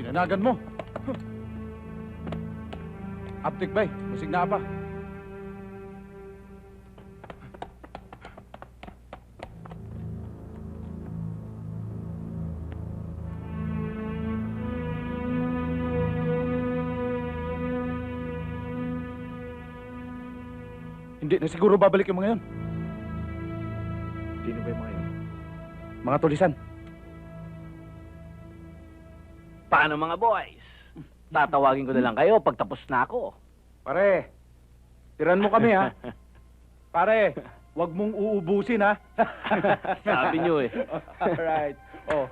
Inanagan mo. Aptik bay, musig na pa. Hindi na siguro babalik yung mga yun. Sino ba yung mga yun? Mga tulisan. Paano mga boys? Tatawagin ko na lang kayo pag tapos na ako. Pare, tiran mo kami ha. Pare, wag mong uubusin ha. Sabi nyo eh. Alright. Oh.